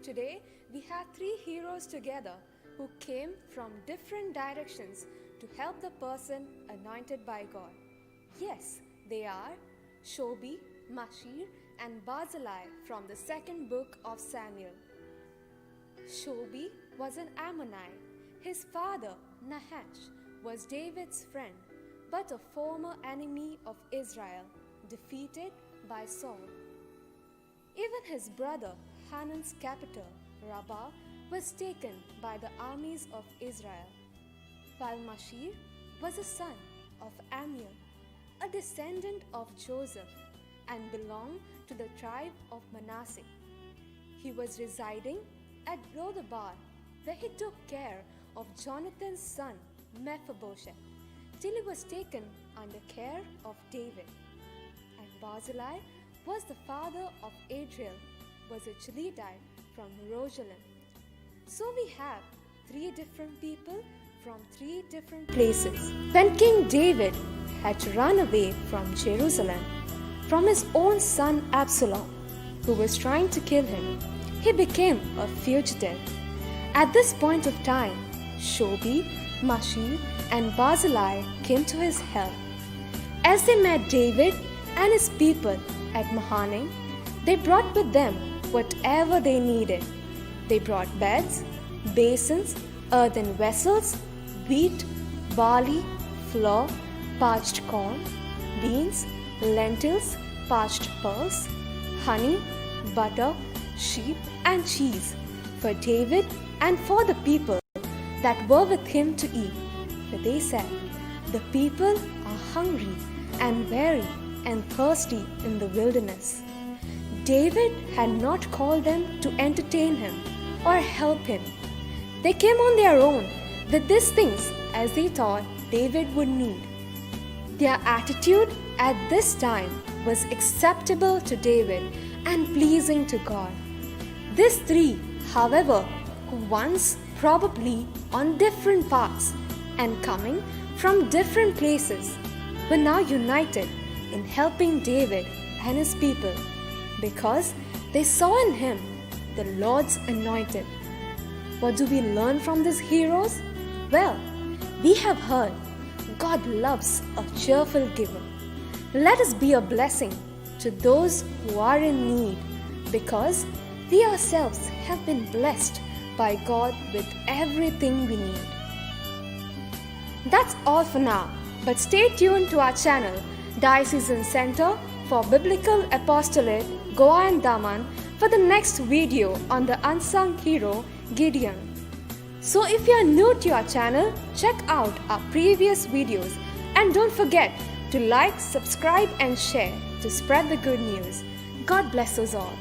Today, we have three heroes together who came from different directions to help the person anointed by God. Yes, they are Shobi, Mashir, and Barzillai from the second book of Samuel. Shobi was an Ammonite. His father, Nahash, was David's friend, but a former enemy of Israel, defeated by Saul. Even his brother, Hanan's capital, Rabbah, was taken by the armies of Israel, while Mashir was a son of Ammiel, a descendant of Joseph, and belonged to the tribe of Manasseh. He was residing at Lodabar, where he took care of Jonathan's son Mephibosheth, till he was taken under care of David. And Barzillai was the father of Adriel, was a Gileadite from Rogelim. So we have three different people from three different places. When King David had to run away from Jerusalem from his own son Absalom, who was trying to kill him, he became a fugitive. At this point of time, Shobi, Mashir, and Barzillai came to his help. As they met David and his people at Mahanaim, they brought with them whatever they needed. They brought beds, basins, earthen vessels, wheat, barley, flour, parched corn, beans, lentils, parched pearls, honey, butter, sheep, and cheese for David and for the people that were with him to eat. For they said, "The people are hungry and weary and thirsty in the wilderness." David had not called them to entertain him or help him. They came on their own with these things as they thought David would need. Their attitude at this time was acceptable to David and pleasing to God. These three, however, who once probably on different paths and coming from different places, were now united in helping David and his people, because they saw in him the Lord's anointed. What do we learn from these heroes? Well, we have heard God loves a cheerful giver. Let us be a blessing to those who are in need, because we ourselves have been blessed by God with everything we need. That's all for now, but stay tuned to our channel, Diocesan Center for Biblical Apostolate, Goa and Daman, for the next video on the unsung hero Gideon. So if you are new to our channel, check out our previous videos and don't forget to like, subscribe and share to spread the good news. God bless us all.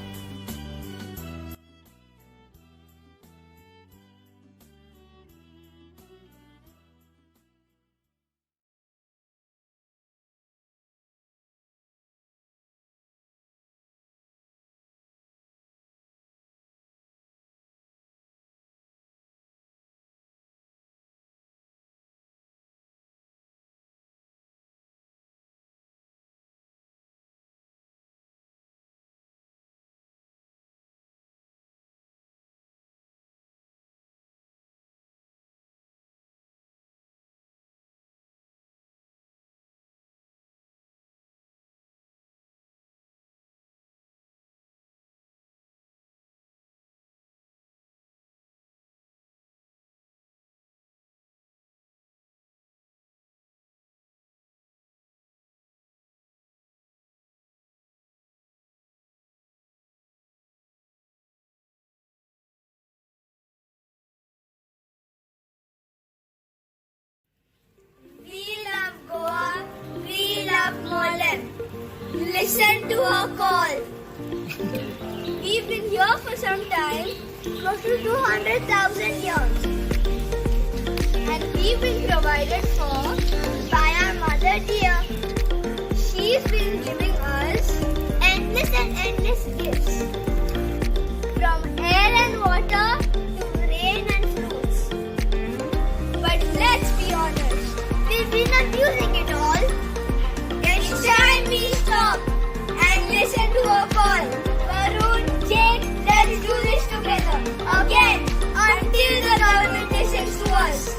Listen to our call. We've been here for some time, close to 200,000 years. And we've been provided for by our mother dear. She's been giving us endless and endless gifts. From air and water to rain and fruits. But let's be honest, we've been abusing it all. It's time we stop and listen to our call. Varun, Jake, let's do this together. us.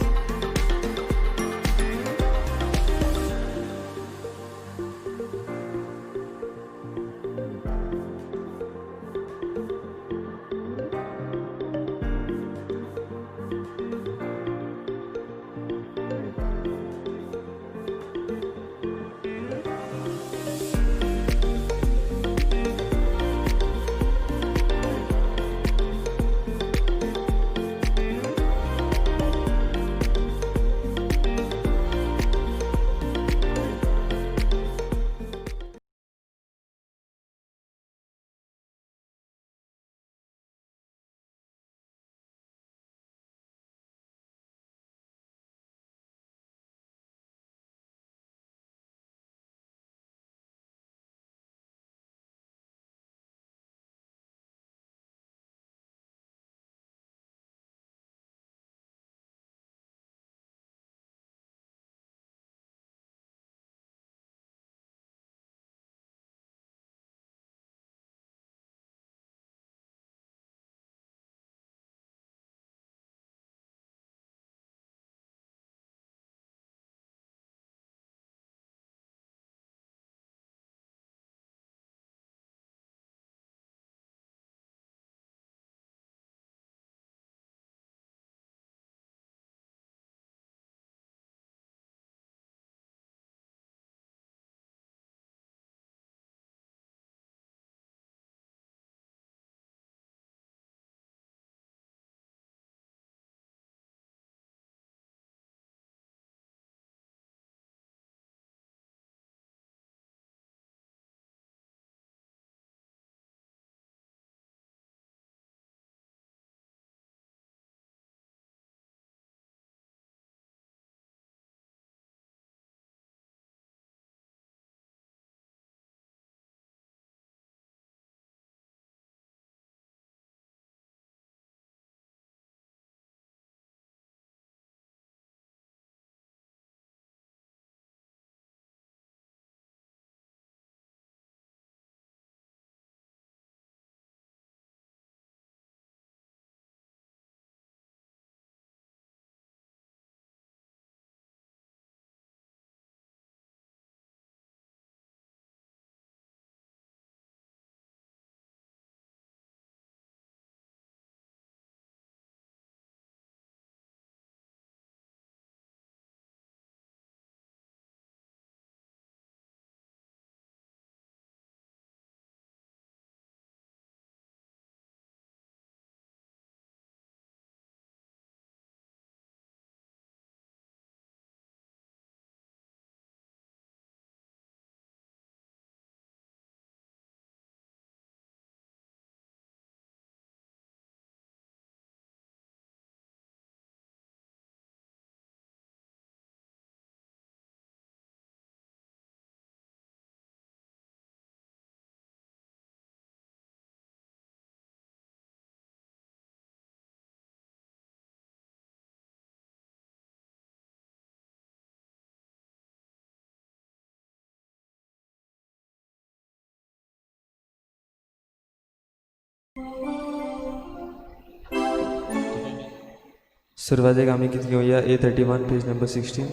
सुरवातेक आमी कितें घेवया A31 page number 16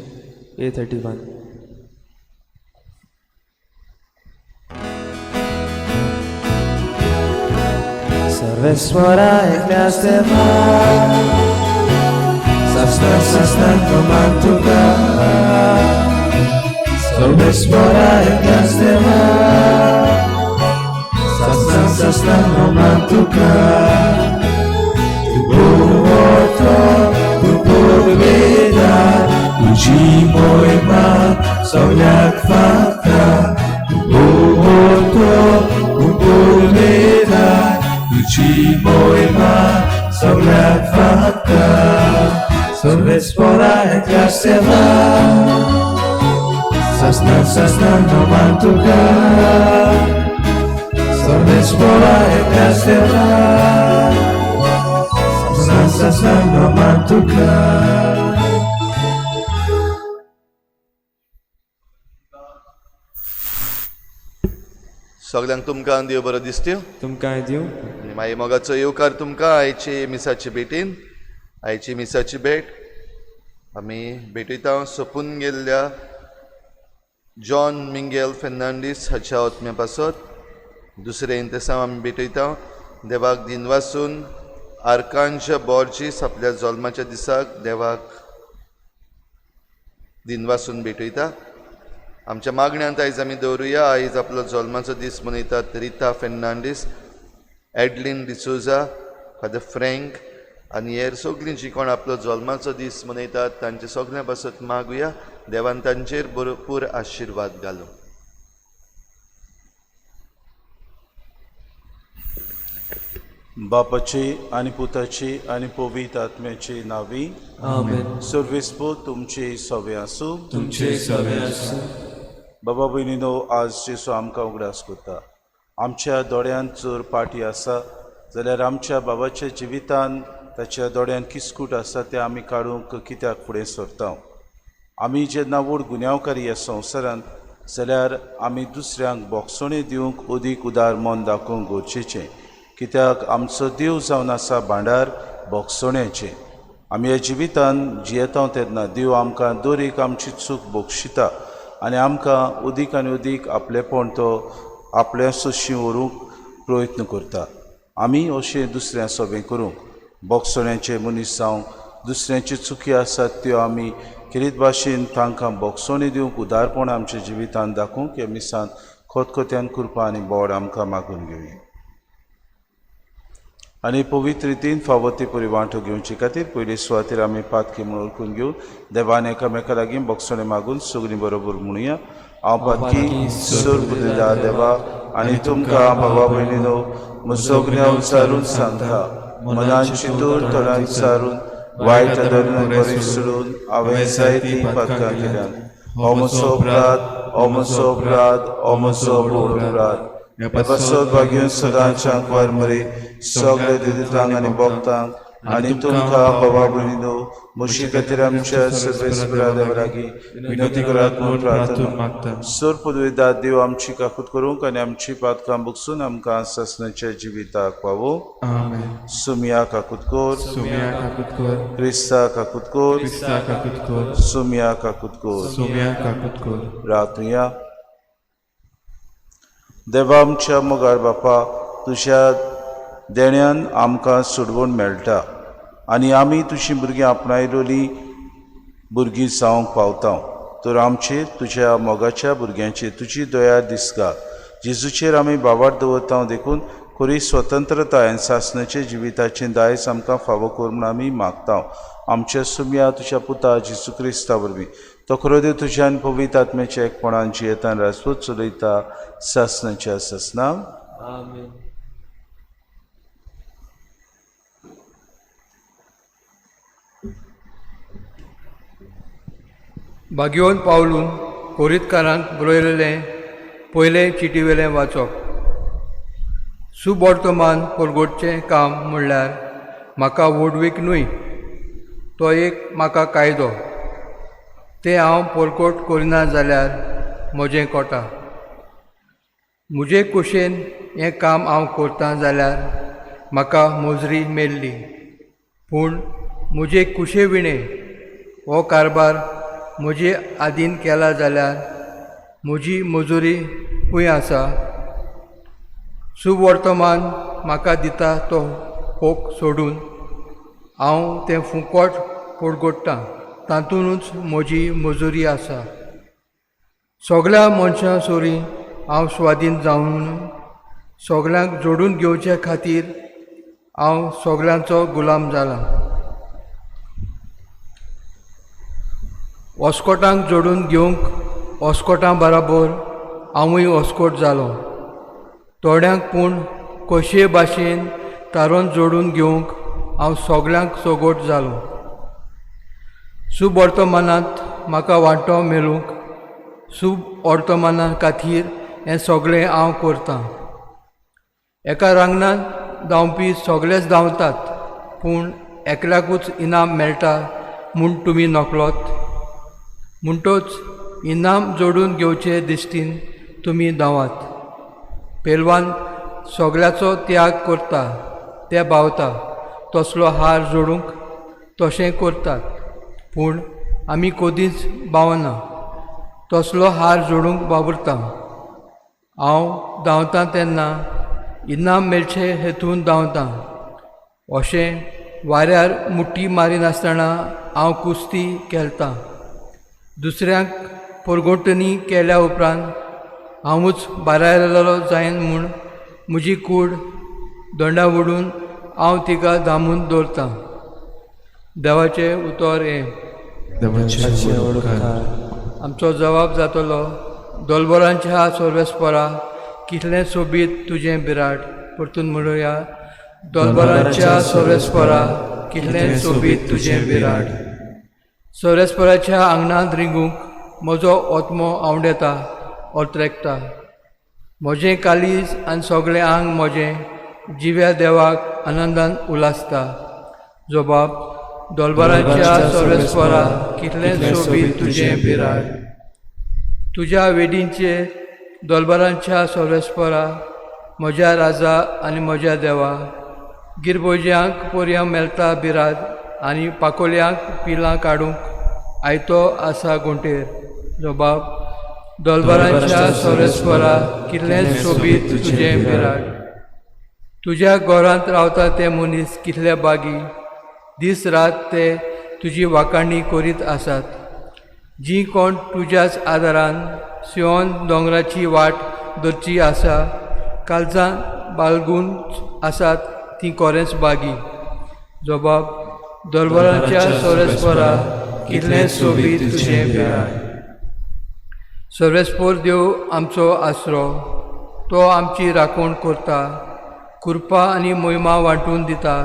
A31. सर्वेश्वरा एकल्याच देवा सस्तान कमान तुका सर्वेश्वरा एकल्याच देवा सस्तान कमान तुका Tuji moima soyak fakta Uboto ubuleda Tuji moima soyak fakta Sorvespora eklaseva Sasnan romantuka Sorvespora eklaseva Sasnan romantuka सगळ्यांक तुमकां देव बरो दिसत्यो तुमकां दिवं आनी मागीर मोगाचो येवकार तुमकां आयचे मिसाचे भेटीन आयची मिसाची भेट आमी भेटयता सोपून गेल्ल्या जॉन मिंगेल फेर्नांडीस हाच्या ओतम्या पासत दुसरे इंतसांव आमी भेटयता देवाक दिनवासून आर्कांज बॉर्जीस आपल्या जल्माच्या दिसाक देवाक दिनवासून भेटयता. आमच्या मागण्यांत आयज आमी दवरुया. आयज आपलो जल्माचो दीस मनयतात रिता फेर्नांडीस, एडलिन डिसोजा, फादर फ्रँक आनी हेर सगळीं जीं कोण आपलो जल्माचो दीस मनयतात तांचे सगळ्यां पासत मागुया देवान तांचेर भरपूर आशिर्वाद घालूं. बापाची आनी पुताची आनी पवित्र आत्म्याची नावी. आमेन. सर्वेस्पो तुमची सवे आसूं. तुमचे सवे आसूं. बाबा भयणीनो, आज जेसू आमकां उगडास करता. आमच्या दोळ्यांत जर पाटी आसा जाल्यार आमच्या बाबाच्या जिवितान ताच्या दोळ्यांत किसकूट आसा तें आमी काडूंक कित्याक फुडें सरता. आमी जेन्ना व्हड गुन्यांवकारी ह्या संवसारांत जाल्यार आमी दुसऱ्यांक बोगसणे दिवंक अदीक उदार मन दाखोवंक गरजेचें. कित्याक आमचो देव जावन आसा भांडार बोगसण्याचें. आमी ह्या जिवितान जियेता तेन्ना देव आमकां दर एक आमची चूक बक्षिता आनी आमकां अदीक आनी अदीक आपलेपण तो आपल्याशी व्हरूंक प्रयत्न करता. आमी अशें दुसऱ्या सोबे करूंक बोगसण्याचे मनीस जावंक दुसऱ्यांच्यो चुकी आसात त्यो आमी खेरीत भाशेन तांकां बोगसणे दिवंक उदारपण आमच्या जिवितान दाखोवंक ह्या मिसान खोतखोत्यान कृपा आनी बोड आमकां मागून घेवया. आनी पवित्र रितीन फावो ती परी वांटो घेवचे खातीर पयली सुवातेर आमी पातकी म्हूण ओळखून घेवन देवान एकामेका लागीं बोगसणे मागून सगळीं बरोबर म्हणुया. हांव पातकी सूर पुजयता देवा आनी तुमकां बाबा भयणीनो म्हजो गुन्यांव विचारून सांगता. मनान चिंतून तोंडान विचारून वायट धरून बरें सोडून हांवें जायतीं पातकां केल्यात. हो म्हजो अपराध, हो म्हजो अपराध, हो म्हजो व्हड अपराध. ह्या पासत वागून सदांच वार मरे सगळे दिदितांक आनी भोगतांक आनी तुमकां बाबा भयणीनो म्हशी खातीर आमच्या सर्वेस्परा देवा लागीं विनंती करात म्हूण प्रार्थना मागता. सर पदवेदार देव आमची काकूट करूंक आनी आमची पातकां बगसून आमकां ससनाच्या जिविताक पावो. आमेन. सुमिया काकूट कर. सुमिया काकूट कर. क्रिस्ता काकूट कर. क्रिस्ता काकूट कर. सुमिया काकूट कर. सुमिया काकूट कर. प्रार्थना. देवा आमच्या मोगार बापा, तुज्या देण्यान आमकां सोडवण मेळटा आनी आमी तुजीं भुरगीं आपणायलोलीं भुरगीं जावंक पावता. तर आमचेर तुज्या मोगाच्या भुरग्यांचेर तुजी दया दिसता. जेजूचेर आमी बाबार दवरता देखून खरी स्वतंत्रताय आनी सासणाचे जिविताचें दायज आमकां फावो कर म्हूण आमी मागता. आमच्या सुम्या तुज्या पुता जेजू क्रिस्ता वरवीं तो खरो देव तुज्या आनी पवित्र आत्म्याच्या एकपणान जियेतान राजपूत चलयता सासणाच्या ससनांत. आमेन. बागयोन पावलून कोरीतकारांक बरयलेलें पयलें चिटीवेलें वाचप. सुवर्तमान परगोटचें काम म्हणल्यार म्हाका वडवीक न्हय, तो एक म्हाका कायदो. तें हांव परकोट करिना जाल्यार म्हजें कोटा. म्हजे कुशेन हें काम हांव करतां जाल्यार म्हाका मोजरी मेल्ली. पूण म्हजे कुशे विणें हो कारबार म्हजे आदीन केला जाल्यार म्हजी मजुरी खंय आसा. सुवर्तमान म्हाका दिता तो फोक सोडून हांव तें फुकट पडगोडटां, तातूंतच म्हजी मजुरी आसा. सगळ्या मनशां सोरी हांव स्वाधीन जावन सगळ्यांक जोडून घेवचे खातीर हांव सगळ्यांचो गुलाम जाला. ऑस्कोटांक जोडून घेवंक ऑस्कोटां बराबर हांवूय ऑस्कोट जालो. थोड्यांक पूण कशे भाशेन तारोन जोडून घेवंक हांव सगळ्यांक सोगोट जालो. सुवर्तमानांत म्हाका वांटो मेळूंक सुवर्तमाना खातीर हें सगळें हांव करतां. एका रांगणान धांवपी सगळेच धांवतात, पूण एकल्याकूच इनाम मेळटा म्हूण तुमी नकळोत. म्हणटोच इनाम जोडून घेवचे दिश्टीन तुमी धांवात. पेलवान सगळ्याचो त्याग करता, ते भावता तसलो हार जोडूंक तशें करतात, पूण आमी कोदींच भावना तसलो हार जोडूंक वावुरता. हांव धांवतां तेन्ना इनाम मेळचें हेतून धांवतां. अशें वाऱ्यार मुठी मारिनासतना हांव कुस्ती खेळटां. दुसऱ्यांक परगोटणी केल्या उपरांत हांवूच बारायलेलो जायन म्हूण म्हजी कूड दोंडा ओडून हांव तिका धांबून दवरतां. देवाचें उतर हें. आमचो जबाब जातलो, दोलबरांच्या सर्वेस्परा कितलें सोबीत तुजें बिराट. परतून म्हणुया, दोलबरांच्या सर्वेस्परा कितलें सोबीत तुजें बिराट. सर्वेस्पराच्या आंगणांत रिंगूंक म्हजो ओतमो आवंडेता ओर्त्रेकता. म्हजें कालीज आनी सगळें आंग म्हजें जिव्या देवाक आनंदान उलासता. जबाब, दोलबरांच्या सर्वेस्परा कितलें सोबीत तुजें बिराट. तुज्या वेडींचेर दोलबरांच्या सर्वेस्परा म्हज्या राजा आनी म्हज्या देवा. गिरबोज्यांक पोरयां मेळटा बिरात आनी पाकोल्यांक पिलां काडूंक आयतो आसा घोंटेर. जबाब, दोलबरांच्या सर्वेस्परा कितलें सोबीत तुजें बिराट. तुज्या घरांत रावता ते मनीस कितले बागी. दीस रात ते तुजी वाखाणणी करीत आसात. जीं कोण तुज्याच आदारान सियोन दोंगराची वाट धरची आसा, काळजां बाळगून आसात तीं खरेंच बागी. जबाब, दोलबरांच्या सर्वेस्परा कितलें सोबीत तुजें बिराट. सर्वेस्पोर देव आमचो आसरो. तो आमची राखण करता, कृपा आनी मोहिमा वांटून दिता.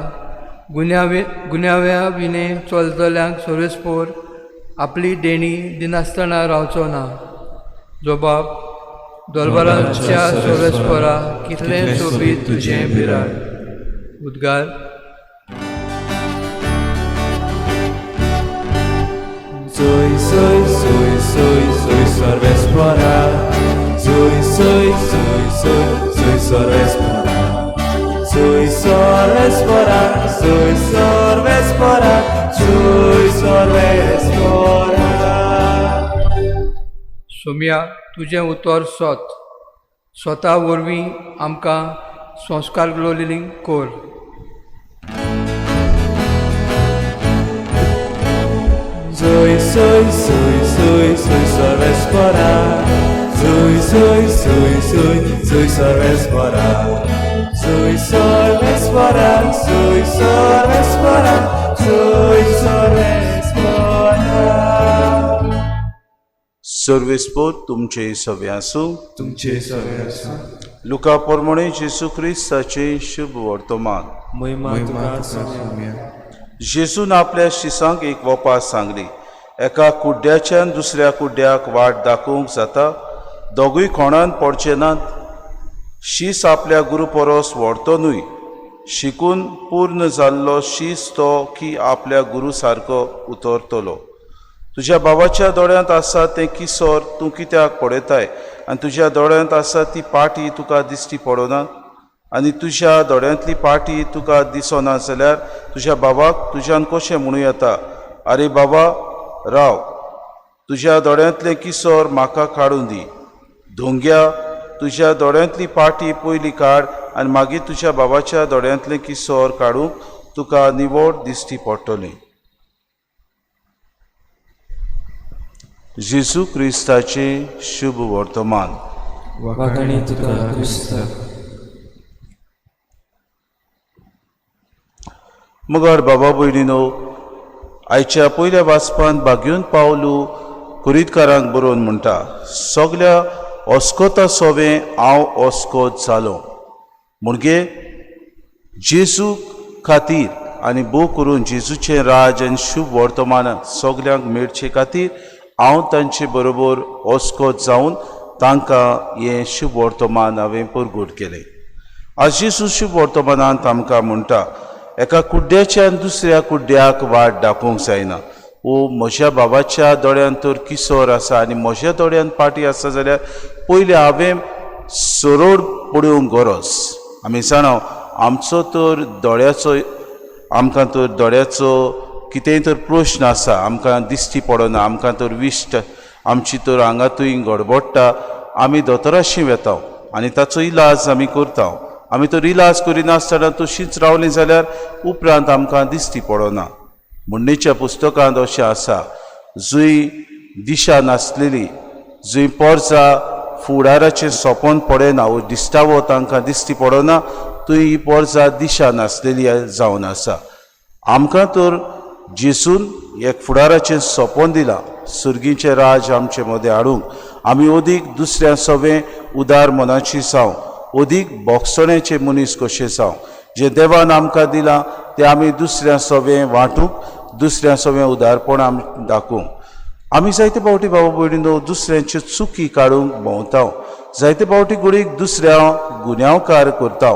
गुन्याव्या विने चलतल्यांक सर्वेस्पोर आपली देणी दिनासतना रावचो ना. जबाब, दोलबरांच्या सर्वेस्परा कितलें सोबीत तुजें बिराट. उद्गार. Soy, soy, soy, soy, soy Sorvespora. Soy, soy, soy, soy, soy Sorvespora. Soy Sorvespora, soy Sorvespora, soy Sorvespora. Saumya, तुजें उतर स्वता वरवीं आमकां संस्कार ग्लोलिंग core. Soy, soy, soy, soy, soy Sorvespora. Soy, soy, soy, soy, soy Sorvespora. Soy Sorvespora, soy Sorvespora, soy Sorvespora. सर्वेस्पोर तुमचे सवे आसूं. तुमचे सवे आसूं. लुका पोरमोणे जेसू क्रिस्ताचे शुभ वर्तमान. महिमा तुका सोम्या. जेजून आपल्या शिसांक एक वपास सांगली. एका कुड्ड्याच्यान दुसऱ्या कुड्ड्याक वाट दाखोवंक जाता. दोगूय कोणान पडचे नात. शीस आपल्या गुरू परोस व्हरतो न्हय. शिकून पूर्ण जाल्लो शीस तो की आपल्या गुरू सारको उतरतलो. तुज्या बाबाच्या दोळ्यांत आसा तें किसोर तूं कित्याक पळयताय, आनी तुज्या दोळ्यांत आसा ती पाटी तुका दिश्टी पडना. आनी तुज्या दोळ्यांतली पाटी तुका दिसना जाल्यार तुज्या बाबाक तुज्यान कशें म्हणूं येता, आरे बाबा राव, तुज्या दोळ्यांतलें किसोर म्हाका काडून दी. धोंग्या, तुज्या दोळ्यांतली पाटी पयलीं काड आनी मागीर तुज्या बाबाच्या दोळ्यांतलें किसोर काडूंक तुका निवड दिश्टी पडटली. जेजू क्रिस्ताचे शुभ वर्तमान. वाखाणी तुका क्रिस्ता. मुगार बाबा भयणीनो, आयच्या पयल्या वाचपांत बागेवन पावलू कुरीतकारांक बरोवन म्हणटा, सगल्या ओस्कोता सोवें हांव ओस्कोत जालो. म्हणजे जेजू खातीर आनी भोव करून जेजूचें राज आनी शुभ वर्तमान सगल्यांक मेळचे खातीर हांव तांचे बरोबर ओस्कोत जावन तांकां हें शुभ वर्तमान हांवें परगट केलें. आज जेजू शुभ वर्तमानांत आमकां म्हणटा, एका कुड्ड्याच्यान दुसऱ्या कुड्ड्याक वाट दाखोवंक जायना. म्हज्या बाबाच्या दोळ्यांत तर किसोर आसा आनी म्हज्या दोळ्यांत पाटी आसा जाल्यार पयलीं हांवें सरोड पडूंक गरज. आमी जाणां आमचो तर दोळ्याचो आमकां तर दोळ्याचो कितेंय तर प्रश्न आसा आमकां दिश्टी पडना, आमकां तर विश्ट आमची तर आंगातूय गडबडटा, आमी दोतोराशी वेता आनी ताचो इलाज आमी करता. आमी तर इलाज करिनासतना तशींच रावलीं जाल्यार उपरांत आमकां दिश्टी पडना. म्हणणेच्या पुस्तकांत अशें आसा, जंय दिशा नासलेली, जंय पोरजां फुडाराचें सोंपोन पडना वो दिश्टावो तांकां दिश्टी पडना, थंय ही पोरजां दिशा नासलेली जावन आसा. आमकां तर जेसून एक फुडाराचें सोंपोन दिलां, सुर्गीचें राज आमचे मदें हाडूंक. आमी अदीक दुसऱ्या सवें उदार मनाची जावं, अदीक बोगसोण्याचे मनीस कशे जावं. जें देवान आमकां दिलां तें आमी दुसऱ्या सवें वांटूंक, दुसऱ्या सवें उदारपण आमी दाखोवंक. आमी जायते फावटी भाव भयणीनो दुसऱ्यांच्यो चुकी काडूंक भोंवता. जायते फावटी घडीक दुसऱ्या गुन्यांवकार करता.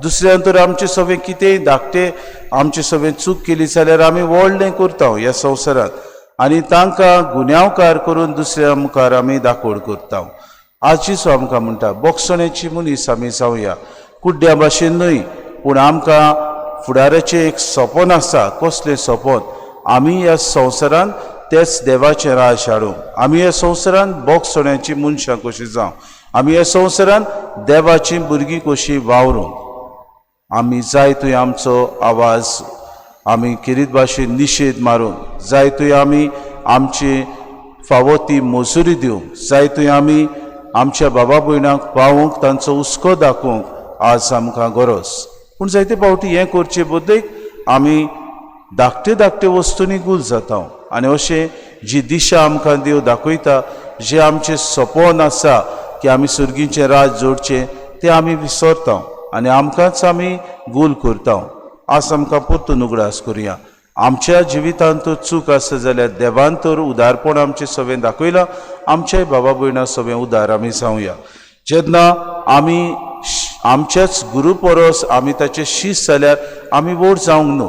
दुसऱ्यान तर आमचे सवें कितेंय धाकटें आमचे सवें चूक केली जाल्यार आमी व्हडलें करता ह्या संवसारांत आनी तांकां गुन्यांवकार करून दुसऱ्या मुखार आमी दाखोवड करता. आजचीच आमकां म्हणटा बोगसोण्याची मनीस आमी जावया, कुड्ड्या भाशेन न्हय, पूण आमकां फुडाराचें एक सोपोन आसा. कसलें सोपोन? आमी ह्या संवसारांत तेच देवाचें राज हाडूंक. आमी ह्या संवसारांत बोगसोण्याची मनशां कशीं जावं, आमी ह्या संवसारांत देवाचीं भुरगीं कशीं वावरूंक. आमी जाय थंय आमचो आवाज आमी किरीत भाशेन निशेध मारूंक, जाय थंय आमी आमची फावो ती मजुरी दिवंक, जाय थंय आमी आमच्या बाबा भयणांक पावूंक तांचो हुस्को दाखोवंक आज आमकां गरज. पूण जायते फावटी हें करचे बदलेक आमी धाकटे धाकटे वस्तूंनी गूल जाता आनी अशें जी दिशा आमकां देव दाखयता, जें आमचें सपोन आसा की आमी सुर्गीचें राज जोडचें, तें आमी विसरता आनी आमकांच आमी गूल करता. आज आमकां परतून उगडास करुया. आमच्या जिवितांत तर चूक आसा जाल्यार देवान तर उदारपण आमचें सवें दाखयलां, आमच्याय बाबा भयणां सवें उदार आमी जावया. जेन्ना आमी आमच्याच गुरू परस आमी ताचे शिश्य जाल्यार आमी व्हड जावंक न्हू,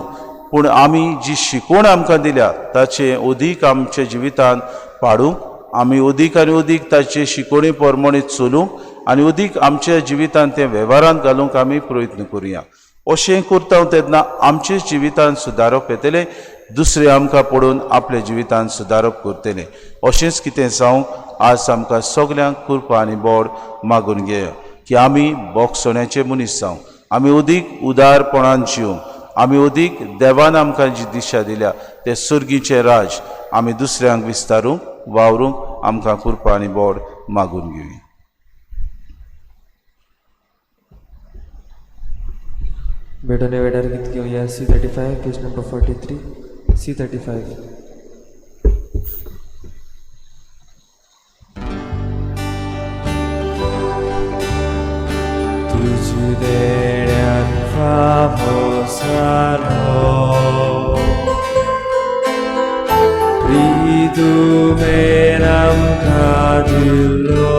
पूण आमी जी शिकवण आमकां दिल्या ताचे अदीक आमच्या जिवितांत पाडूंक, आमी अदीक आनी अदीक ताचे शिकवणे प्रमाणे चलूंक आनी अदीक आमच्या जिवितांत तें वेव्हारांत घालूंक आमी प्रयत्न करुया. अशें करता तेन्ना आमचे जिवितांत सुदारप येतलें, दुसरे आमकां पळोवन आपल्या जिवितांत सुदारप करतले. अशेंच कितें जावंक आज आमकां सगल्यांक कृपा आनी बोड मागून घेया की आमी बोगसोण्याचे मनीस जावं, आमी अदीक उदारपणान जिवंक, आमी अदीक देवान आमकां जी दिशा दिल्या तें सुर्गीचें राज आमी दुसऱ्यांक विस्तारूंक वावरूंक आमकां कृपा आनी बोड मागून घेवया. बेडोने वेडार गीत घेऊया. C35 page number 43. C35. तुझी देण्यान फावो जालो, प्री तुवें आमकां दिलो,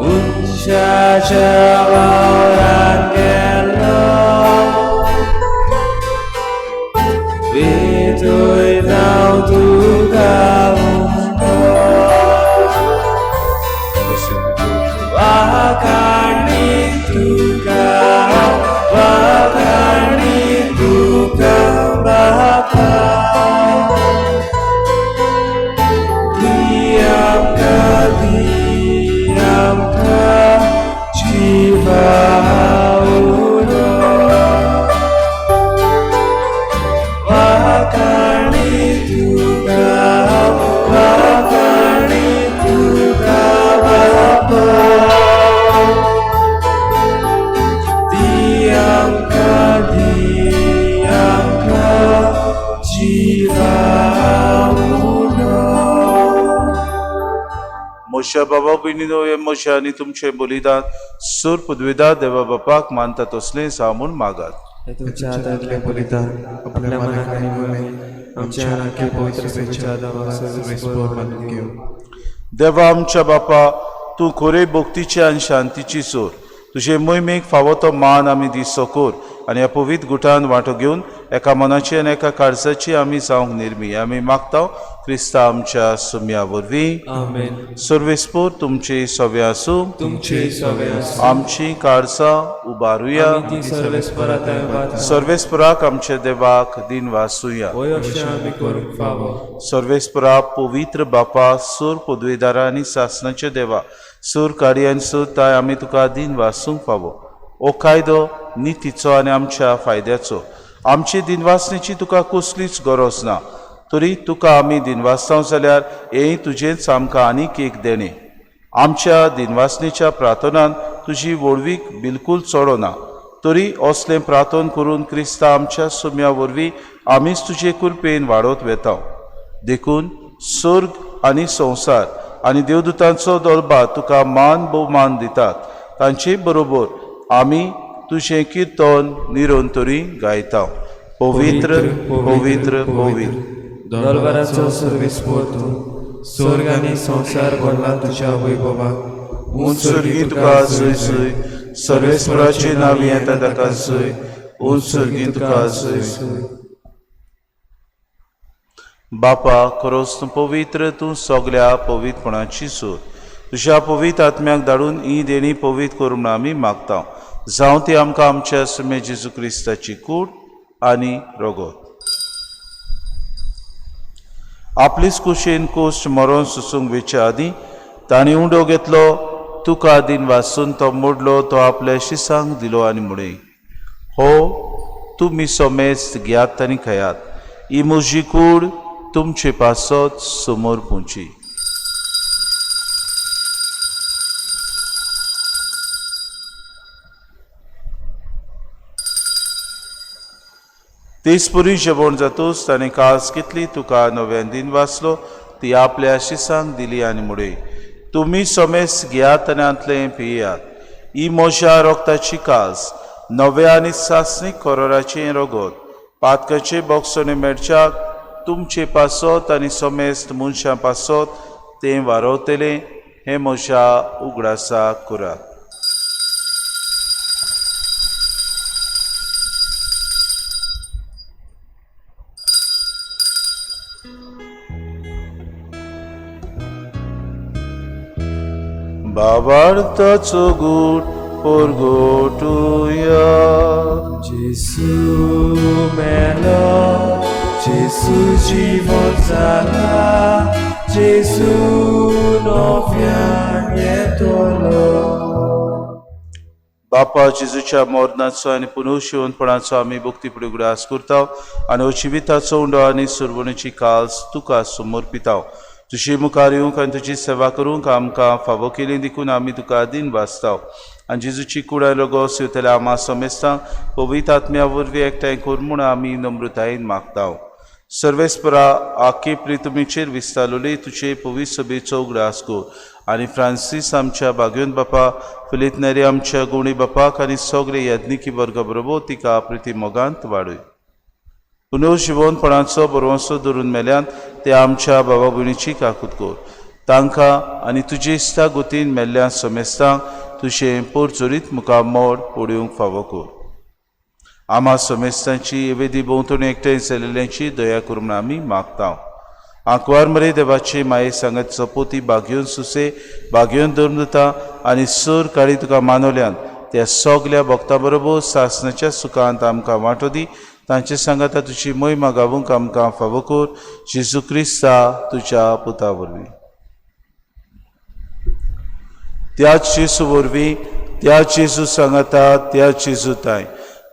उंचाच्या वावरांत गेलो, वेतोय नांव तुका वाखाणी तुका, वाखाणी तुका बापा, दी आमकां, दी आमकां जिवा उरो, वाखाणी तुका, वाखाणी तुका बापा, दी आमकां, दी आमकां जिवा उरो. मोशा बाबा भयणीनो, हे मोशा आनी तुमचें बलिदान सूर पदवीदार देवा बापाक मानता तसलें जावं म्हूण मागात. हे तुमच्या हातांतलें बलिदान आपल्या मनाक आनी वळेन आमच्या नाके पवित्र सेवेच्या दावा मानून घेवं. देवा आमच्या बापा, तूं खरे भक्तीची आनी शांतीची सोर. तुजे मोहिमेक फावो तो मान आमी दिसो कोर आनी ह्या पवित्र गुटान वांटो घेवन एका मनाची आनी एका काळजाची आमी जावंक निर्मी आमी मागता क्रिस्ता आमच्या सुम्या वरवीं आमेन. सर्वेस्पोर तुमचे सवे आसूं. तुमचे सवे आसूं. आमची काळजां उबारुया. ती सर्वेस्पराताय वाता. सर्वेस्पराक आमच्या देवाक दिन वासुया. होय अशें आमी करूंक फावो. सर्वेस्परा पवित्र बापा सूर पदवीदारा आनी सासणाच्या देवा सूर काडी आनी सोताय आमी तुका दिन वासूंक फावो. ओ कायदो नितीचो आनी आमच्या फायद्याचो. आमची दिनवासणेची तुका कसलीच गरज ना. तरी तुका आमी दिनवासतां जाल्यार हें तुजेंच आमकां आनीक एक देणें. आमच्या दिनवासणेच्या प्रार्थनान तुजी वळवीक बिलकूल चोडो ना. तरी असलें प्रार्थन करून क्रिस्ता आमच्या सुम्या वरवीं आमीच तुजे कृपेन वाडत वेता. देखून स्वर्ग आनी संवसार आनी देवदूतांचो दळबा तुका मान भोवमान दितात. तांचे बरोबर आमी तुजें किर्तन निरंतरी गायता. पवित्र पवित्र पवित्र दरबाराचो सर्वेस्पोर तूं. स्वर्ग आनी संवसार भरला तुज्या वैभवाक. उंचर्गी तुका जय जय. सर्वेस्पराचे नांव येता ताका जय. उंचर्गी तुका जय जय. बापा खरोच तूं पवित्र. तूं सगल्या पवित्रपणाची सोद. तुज्या पवित्र आत्म्याक धाडून ही देणी पवित्र करून आमी मागता. जावं ती आमकां आमच्या सुमे जेजू क्रिस्ताची कूड आनी रगत. आपलीच कुशेन कोश्ट मरोन सुसूंक वेच्या आदीं तांणी उंडो घेतलो. तुका दिन वाचून तो मोडलो. तो आपल्या शिसांक दिलो आनी म्हणे, हो तुमी सोमेस्त घेयात आनी खयात. ही म्हजी कूड तुमचे पासत समोर पोंची. तेसपुरी जेवण जातूच ताणें कास कितली तुका नव्यान दिन वाचलो ती आपल्या शिसांक दिली आनी म्हणे, तुमी सोमेस घेयात आनी आंतलें पियेयात. ही म्हज्या रोगताची कास, नव्या आनी सासणीक कोरोराचें रगत, पातकाचे बोगसोने मेळच्याक तुमचे पासत आनी सोमेस्त मनशां पासत तें वारवतलें. हें म्हज्या उगडासाक करात. बाबार्थाचो गूट परगोटुया. जेसू मेलो, जेसू जीवन जाला, जेसू नव्यान येतलो. बापा जेजूच्या मरणाचो आनी पुनर्जीवनपणाचो आमी भक्तीपुडी उगडास करता आनी जिविताचो उंडो आनी सुरवणेची कास तुका समर्पिता. तुजी मुखार येवंक आनी तुजी सेवा करूंक आमकां फावो केली देखून आमी तुका दिन वाचता. आनी जेजूची कुडा रगोस येतल्या आमा समेस्तांक पवित्र आत्म्या वरवीं एकठांय कर म्हूण आमी नम्रतायेन मागता. सर्वेस्परा आख्खे प्रितुमेचेर विस्तारलोली तुजे पवित्र सभेचो उगडास कर आनी फ्रांसीस आमच्या बागयोन बापा, फिलीत नेरी आमच्या गुणी बापाक आनी सगळे यज्ञिकी वर्गा बरोबर तिका प्रिती मोगांत वाडय. पुनर्जीवनपणाचो बरोवंसो धरून मेल्यान ते आमच्या भावा भयणीची काकूत कर. तांकां आनी तुजे इश्टा गोतीन मेल्ल्या समेस्तांक तुजें परचोरीत मुखार मोड पडूंक फावो कर. आमा समेस्तांची येवेदी भोंवतणी एकठांय जाल्ल्यांची दया करून आमी मागता. आंकवार मरे देवाचे माये सांगत चपोती बागयोन सुसे, बागयोन धर्मदता आनी सर काळी तुका मानवल्यान त्या सगल्या भक्तां बरोबर सासणाच्या सुखांत आमकां वांटो दी. तांचे सांगाता तुजी महिमा गावूंक आमकां फावो कर. जेजू क्रिस्ता तुज्या पुता वरवीं. त्याच जेजू वरवीं, त्या जेजू सांगाता, त्या जेजू ताय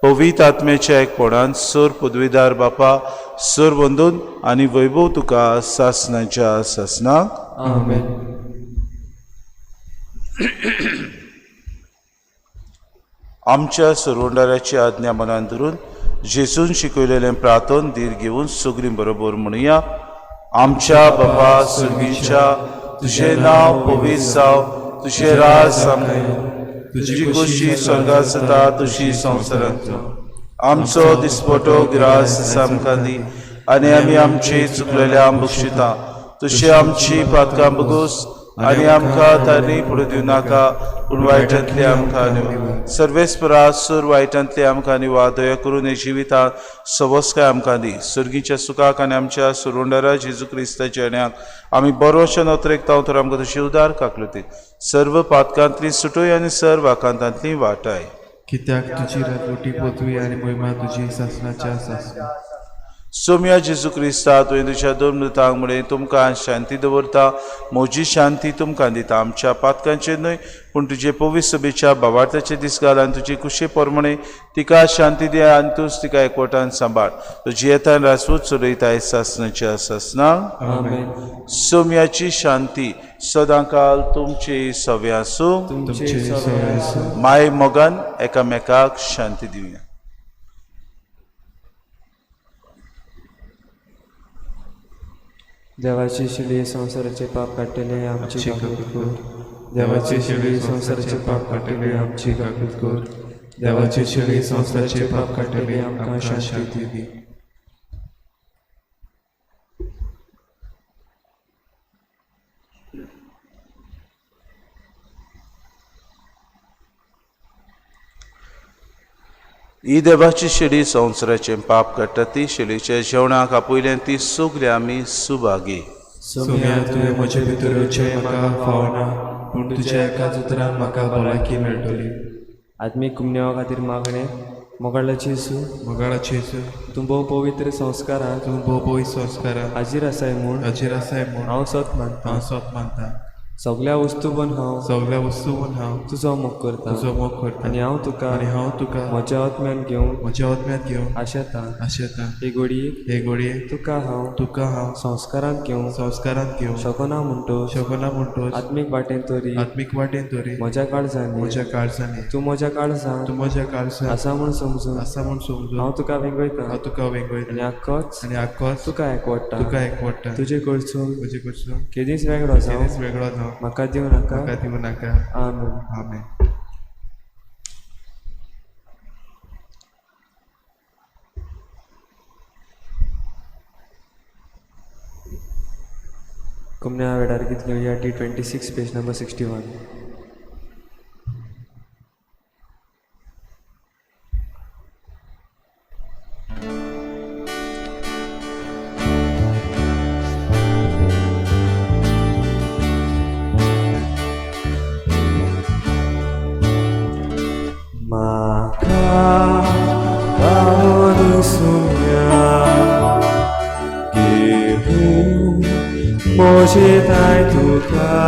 पवित्र आत्म्याच्या एकपणान सर पदवीदार बापा, सर वंदून आनी वैभव तुका सासणाच्या सासणाक. आमेन. आमच्या सर्वंडाराची आज्ञा मनान धरून जेजून शिकयलेलें प्रार्थन धीर घेवन सगळीं बरोबर म्हणुया. आमच्या बापा स्वर्गीच्या, तुजें नांव पवित्र जाव, तुजें राज सामकें, तुजी कुशी स्वर्गांत जाता तुजी संवसारांत. आमचो दिसपटो गिरास आमकां दी आनी आमी आमची चुकलेल्या बक्षिता. तशें आमची पातकां बगूस आनी आमकां तारणी पडूं दिवं नाका पूण वायटांतली आमकां निवार सर्वेस्परा सूर वायटांतली आमकां निवार दया करून हे जिवितांत सवस्काय आमकां दी सुर्गीच्या सुखाक आनी आमच्या सुरोंडरा जेजू क्रिस्ताच्या येण्याक आमी बरोवचें नोतरेक तर आमकां तशी उदार काकलुती सर्व पातकांतली सुटोय आनी सर्व आकांतांतली वाटाय कित्याक तुजी रातवटी पृथ्वी आनी महिमा तुजी सासणाच्या सासना सोम्या जेजू क्रिस्ता तुवें तुज्या दोन मृतांक म्हणें तुमकां शांती दवरता म्हजी शांती तुमकां दिता आमच्या पातकांचेर न्हय पूण तुजे पवित्र सभेच्या भावार्थाचे दीस घाल आनी तुजी कुशी पोरमणे तिका शांती दिया आनी तूंच तिका एकवटान सांबाळ तुजी येतान राजपूत चलयताय सासणाच्या सासना सोम्याची शांती सदांकाल तुमचे सवे आसूं माय मोगान एकामेकाक शांती दिवया देवाची शिडी संसाराचे पाप काडटले आमची काकूत कर देवाची शिडी संसाराचे पाप काडटले आमची काकूत कर देवाची शिडी संसाराचे पाप काडटले आमकां शांती दी ही देवाची शिडी संवसाराचे पाप काडटा ती शिडीच्या जेवणाक आपयल्यान ती सुगली आमी सुभागी सोम्या तुवें म्हजे भितर येवचें म्हाका फावना पूण तुज्या एकाच उतरान म्हाका भलायकी मेळटली आत्मीक कुमन्यावा खातीर मागणें मोगाळाची येसू मोगाळाचे तूं भोव पवित्र संस्कारांत तूं भोव पवित्र संस्कारांत हाजीर आसाय म्हूण हाजीर आसाय म्हूण हांव सत मानता हांव सोत मानता सगळ्या वस्तूंवन हांव सगळ्या वस्तूंवन हांव तुजो मोग करता तुजो मोग करता आनी हांव तुका म्हज्या आत्म्यान घेवन म्हज्या आत्म्यांत घेवन आशेता आशेता हे घडये हे घडये तुका हांव संस्कारांत घेवन शकना म्हणटो आत्मीक वाटेन तरी आत्मीक वाटेन तरी म्हज्या काळजांनी तूं म्हज्या काळजांत आसा म्हूण समजून हांव तुका वेंगयता आनी आख्खोच तुका एकवडटा तुजे कडसून केदींच वेगळो जावं म्हाका दिवं नाका आमेन कुमन्या वेडार गीत घेवया T26 page number 61 Mojitai tukaUlui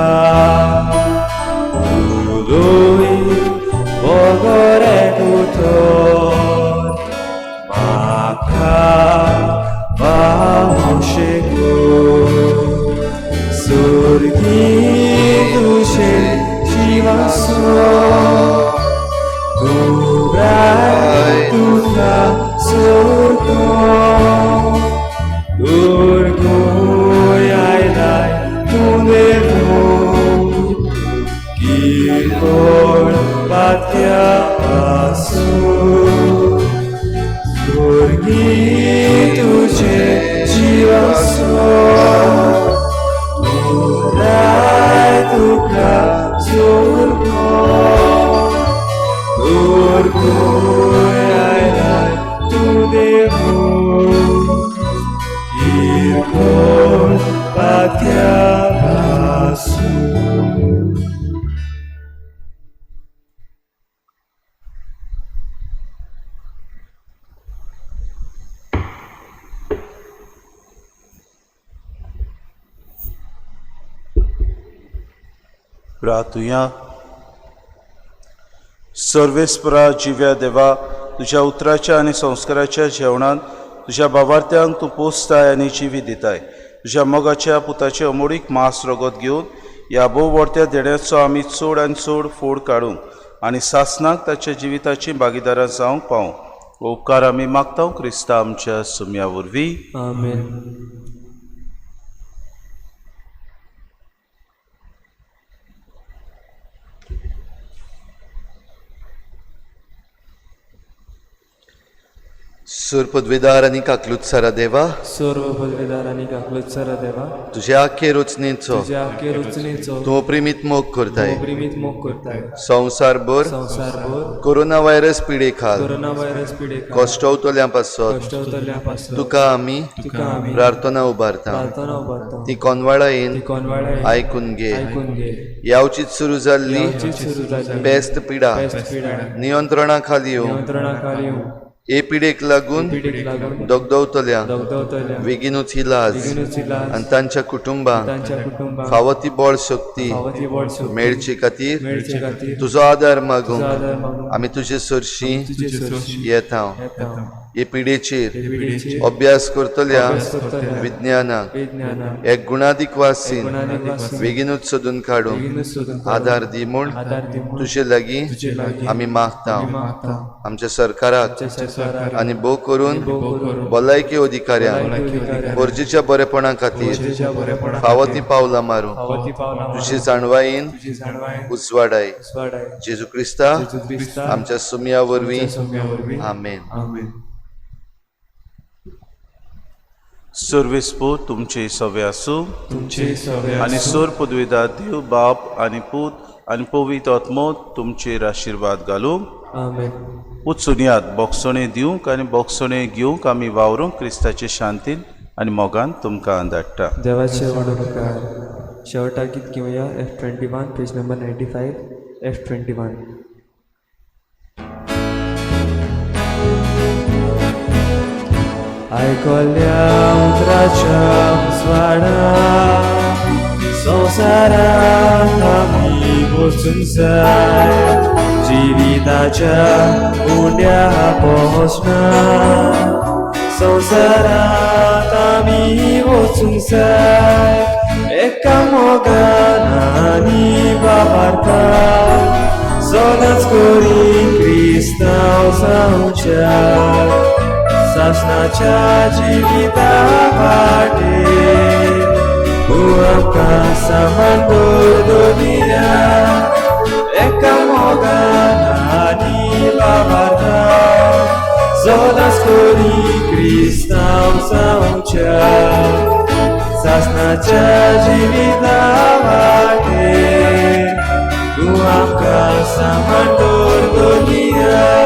Bogore kutor Maka Vamoshego Surgi duše Shivaso Durai tuka surgo Durgo Gilgor patya asu Surgi tuje jivaso Durai tuka surgo Durgo yairai tu devu Gilgor patya asu प्रार्थुया सर्वेस्परा जिव्या देवा तुज्या उतराच्या आनी संस्काराच्या जेवणान तुज्या भावार्थ्यांक तूं पोसताय आनी जिवी दिताय तुज्या मोगाच्या पुताचे अमोडीक मास रगत घेवन ह्या भोव व्हरत्या देण्याचो आमी चड आनी चड फोड काडूंक आनी सासणाक ताच्या जिविताची भागीदारां जावंक पावूं हो उपकार आमी मागता क्रिस्ता आमच्या सुम्या वरवीं आमेन सूर पदवीदार आनी काकलुत्सारा देवा, सर्व पदवीदार आनी काकलुत्सारा देवा, तुझ्या आख्खे रचनेचो तुझ्या आख्खे रचनेचो तूं प्रेमीत मोग करताय. प्रेमीत मोग करताय. संवसारभर संवसारभर कोरोना व्हायरस पिडे खाल कोरोना व्हायरस पिडेक कश्टवतल्या पासत कश्टवतल्यापासून तुका आमी तुका आमी प्रार्थना उबारता. प्रार्थना उबारता. ती कोनवाळा येन कोनवाळे आयकून घे. ऐकून घे. यावचीत सुरू जाल्ली यावचीत सुरू जाल्ली पेस्त पिडा पेस्ट पिडा नियंत्रणा खाली येवं नियंत्रणाखाली येऊन हे पिडेक लागून पिडेक लागून दगदवतल्या दगदवतल्या बेगीनूच इलाज बेगीनूच इलाज आनी तांच्या कुटुंबांक तांच्या कुटुंबाक फावो ती बळ शक्ती फावती बळ शक्ती मेळचे खातीर मेळचे खातीर तुजो आदार तुझा मागूंक आदार मागून आमी तुजे सरशी तुजे सरशी येता. येता. हे पिडेचेर पिडेचेर अभ्यास करतल्या अभ्यास करतल्या विज्ञानाक विज्ञानाक एक गुणादीक वासीन गुणादीक वासीन बेगीनूच सोदून काडून बेगीनूच सोदून आदार दी म्हूण आदार दी म्हूण तुजे लागीं तुजे लागीं आमी मागता. आमी मागता. आमच्या सरकाराक आमच्या सरकाराक आनी भोव करून भोव करून भलायकी अधिकाऱ्यांक भलायकी अधिकाऱ्यांक गरजेच्या बरेपणा खातीर गरजेच्या बरेपणा फावो ती पावलां मारूं. फावती पावलां तुजी जाणवायेन तुजी जाणवाय उजवाडाय. स्वाडाय जेजू क्रिस्ता जेजू क्रिस्ता आमच्या सुमया वरवीं सोम्यावरवीं आमेन. आमेन. सर्वेस्पो तुमचे सवे आसूं तुमचे सवे आनी सोर पदवीदार देव बाप आनी पूत आनी पवित्र आत्मो तुमचेर आशिर्वाद घालूं. आमेन. वचून यात बोगसणे दिवंक आनी बोगसणे घेवंक आमी वावरूंक क्रिस्ताचे शांतीन आनी मोगान तुमकां धाडटा. देवाचे वडणूकार शेवटा गीत घेवया F21 पेज नंबर 95 F21. आयकल्या उतराच्या स्वाडा संवसारांत आमी वचूंक जाय. जिविताच्या उंड्या पोसना संवसारांत आमी वचूंक जाय. एका मोगान आनी बाबार्था सदांच करी क्रिस्तांव जावच्या. सासणाच्या जिविता वाटेर तूं आमकां सामान दवरया. एका मोगान आनी बाबार्था सदांच करी क्रिस्तांव जावच्या. सासणाच्या जिविता वाटेर तूं आमकां सामान दवरया.